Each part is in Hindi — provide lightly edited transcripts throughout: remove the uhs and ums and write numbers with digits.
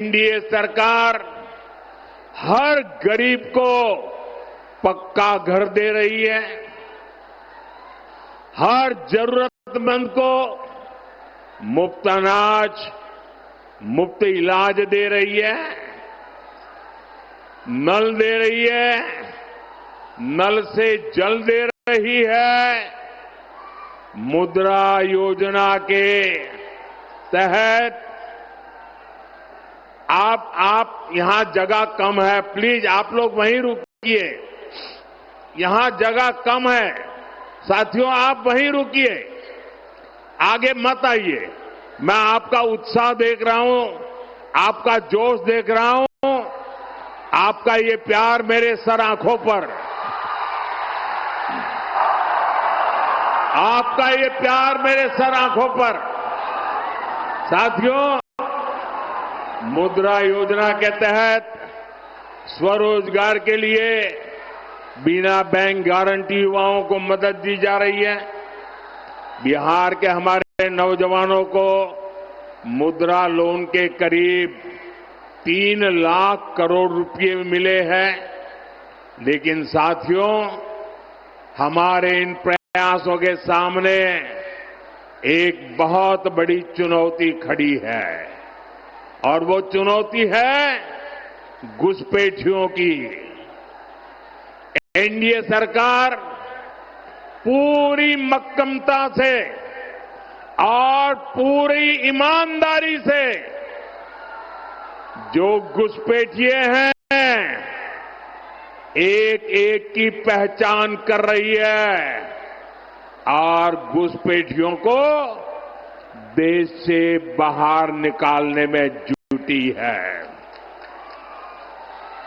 एनडीए सरकार हर गरीब को पक्का घर दे रही है, हर जरूरतमंद को मुफ्त अनाज, मुफ्त इलाज दे रही है, नल दे रही है, नल से जल दे रही है। मुद्रा योजना के तहत आप यहां जगह कम है, प्लीज आप लोग वहीं रुकिए, यहां जगह कम है। साथियों आप वहीं रुकिए, आगे मत आइए। मैं आपका उत्साह देख रहा हूं, आपका जोश देख रहा हूं, आपका ये प्यार मेरे सर आंखों पर, आपका ये प्यार मेरे सर आंखों पर। साथियों, मुद्रा योजना के तहत स्वरोजगार के लिए बिना बैंक गारंटी युवाओं को मदद दी जा रही है। बिहार के हमारे नौजवानों को मुद्रा लोन के करीब 3 लाख करोड़ रुपए मिले हैं। लेकिन साथियों, हमारे इन प्रयासों के सामने एक बहुत बड़ी चुनौती खड़ी है, और वो चुनौती है घुसपैठियों की। एनडीए सरकार पूरी मक्कमता से और पूरी ईमानदारी से जो घुसपैठिए हैं, एक एक की पहचान कर रही है और घुसपैठियों को देश से बाहर निकालने में जुटी है।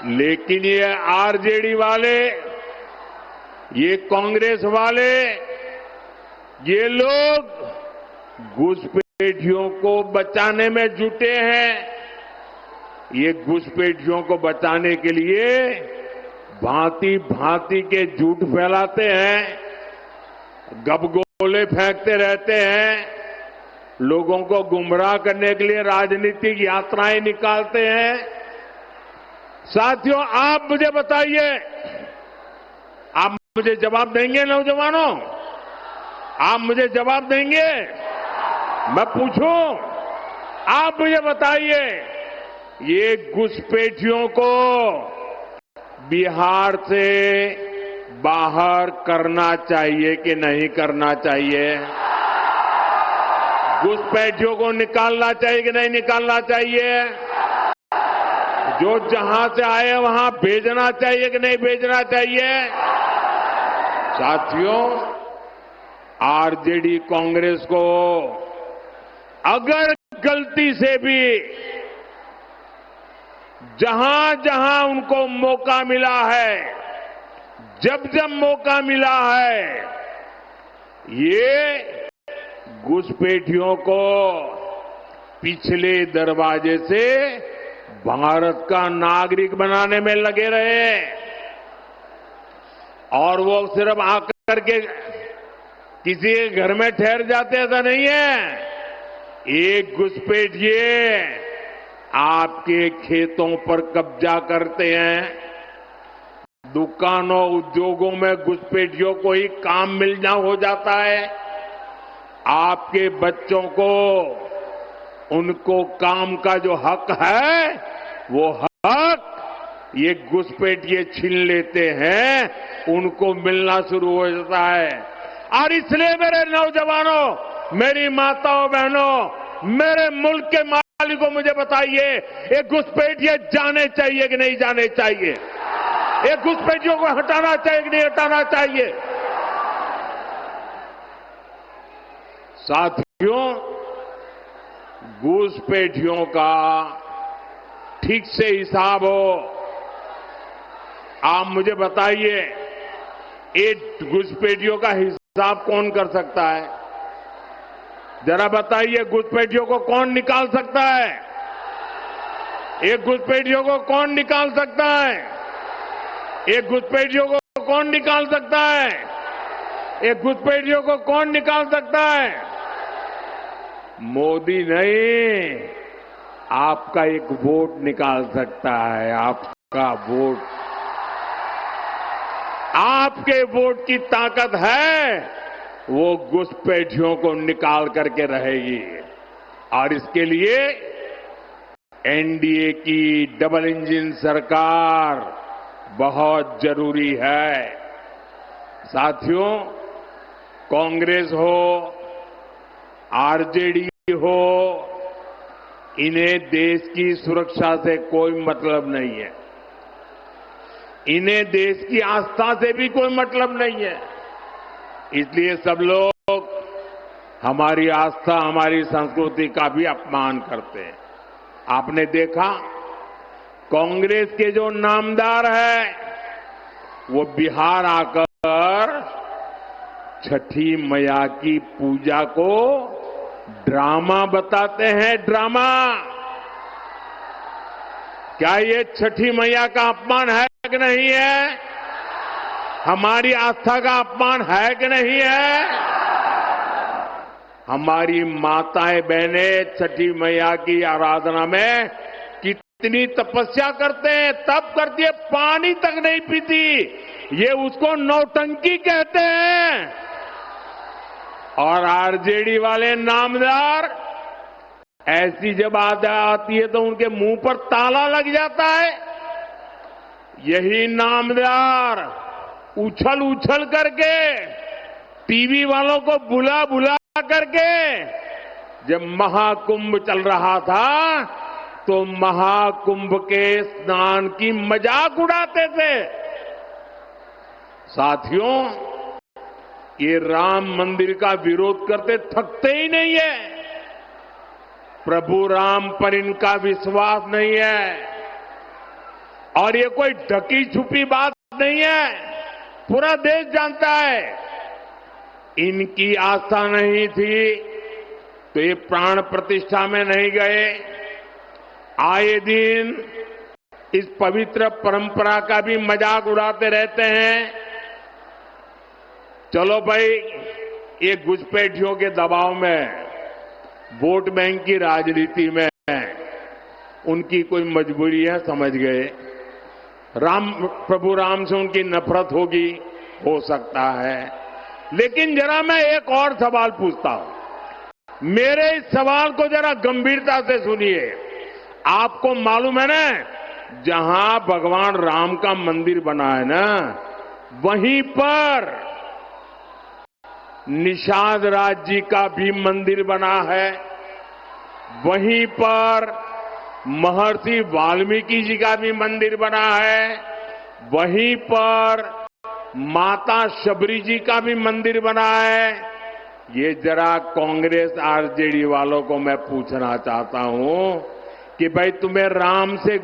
लेकिन ये आरजेडी वाले, ये कांग्रेस वाले, ये लोग घुसपैठियों को बचाने में जुटे हैं। ये घुसपैठियों को बचाने के लिए भांति भांति के झूठ फैलाते हैं, गबगोले फेंकते रहते हैं, लोगों को गुमराह करने के लिए राजनीतिक यात्राएं निकालते हैं। साथियों, आप मुझे बताइए, आप मुझे जवाब देंगे नौजवानों? आप मुझे जवाब देंगे? मैं पूछूं, आप मुझे बताइए, ये घुसपैठियों को बिहार से बाहर करना चाहिए कि नहीं करना चाहिए? घुसपैठियों को निकालना चाहिए कि नहीं निकालना चाहिए? जो जहां से आए वहां भेजना चाहिए कि नहीं भेजना चाहिए? साथियों, आरजेडी कांग्रेस को अगर गलती से भी जहां जहां उनको मौका मिला है, जब जब मौका मिला है, ये घुसपैठियों को पिछले दरवाजे से भारत का नागरिक बनाने में लगे रहे। और वो सिर्फ आकर के किसी के घर में ठहर जाते, ऐसा नहीं है। एक घुसपैठिए आपके खेतों पर कब्जा करते हैं, दुकानों उद्योगों में घुसपैठियों को ही काम मिलना हो जाता है। आपके बच्चों को उनको काम का जो हक है, वो हक ये घुसपैठिए छीन लेते हैं, उनको मिलना शुरू हो जाता है। और इसलिए मेरे नौजवानों, मेरी माताओं बहनों, मेरे मुल्क के मालिकों, मुझे बताइए, ये घुसपैठिए जाने चाहिए कि नहीं जाने चाहिए? ये घुसपैठियों को हटाना चाहिए कि नहीं हटाना चाहिए? साथियों, घुसपैठियों का ठीक से हिसाब हो। आप मुझे बताइए, एक घुसपैठियों का हिसाब कौन कर सकता है? जरा बताइए, घुसपैठियों को कौन निकाल सकता है? एक घुसपैठियों को कौन निकाल सकता है? एक घुसपैठियों को कौन निकाल सकता है? एक घुसपैठियों को कौन निकाल सकता है? मोदी नहीं, आपका एक वोट निकाल सकता है। आपका वोट, आपके वोट की ताकत है, वो घुसपैठियों को निकाल करके रहेगी। और इसके लिए एनडीए की डबल इंजन सरकार बहुत जरूरी है। साथियों, कांग्रेस हो, आरजेडी हो, इन्हें देश की सुरक्षा से कोई मतलब नहीं है। इन्हें देश की आस्था से भी कोई मतलब नहीं है। इसलिए सब लोग हमारी आस्था, हमारी संस्कृति का भी अपमान करते हैं। आपने देखा, कांग्रेस के जो नामदार है वो बिहार आकर छठी मैया की पूजा को ड्रामा बताते हैं। ड्रामा! क्या ये छठी मैया का अपमान है कि नहीं है? हमारी आस्था का अपमान है कि नहीं है? हमारी माताएं बहनें छठी मैया की आराधना में कितनी तपस्या करते हैं, तब करती है, पानी तक नहीं पीती। ये उसको नौटंकी कहते हैं। और आरजेडी वाले नामदार, ऐसी जब आती है तो उनके मुंह पर ताला लग जाता है। यही नामदार उछल उछल करके, टीवी वालों को बुला बुला करके, जब महाकुंभ चल रहा था तो महाकुंभ के स्नान की मजाक उड़ाते थे। साथियों, ये राम मंदिर का विरोध करते थकते ही नहीं है। प्रभु राम पर इनका विश्वास नहीं है। और ये कोई ढकी छुपी बात नहीं है, पूरा देश जानता है। इनकी आस्था नहीं थी तो ये प्राण प्रतिष्ठा में नहीं गए। आए दिन इस पवित्र परंपरा का भी मजाक उड़ाते रहते हैं। चलो भाई, ये घुसपैठियों के दबाव में, वोट बैंक की राजनीति में उनकी कोई मजबूरी है, समझ गए। प्रभु राम से उनकी नफरत होगी, हो सकता है। लेकिन जरा मैं एक और सवाल पूछता हूं। मेरे इस सवाल को जरा गंभीरता से सुनिए। आपको मालूम है ना, जहां भगवान राम का मंदिर बना है ना, वहीं पर निषाद राज जी का भी मंदिर बना है। वहीं पर महर्षि वाल्मीकि जी का भी मंदिर बना है। वहीं पर माता शबरी जी का भी मंदिर बना है। ये जरा कांग्रेस आरजेडी वालों को मैं पूछना चाहता हूं कि भाई, तुम्हें राम से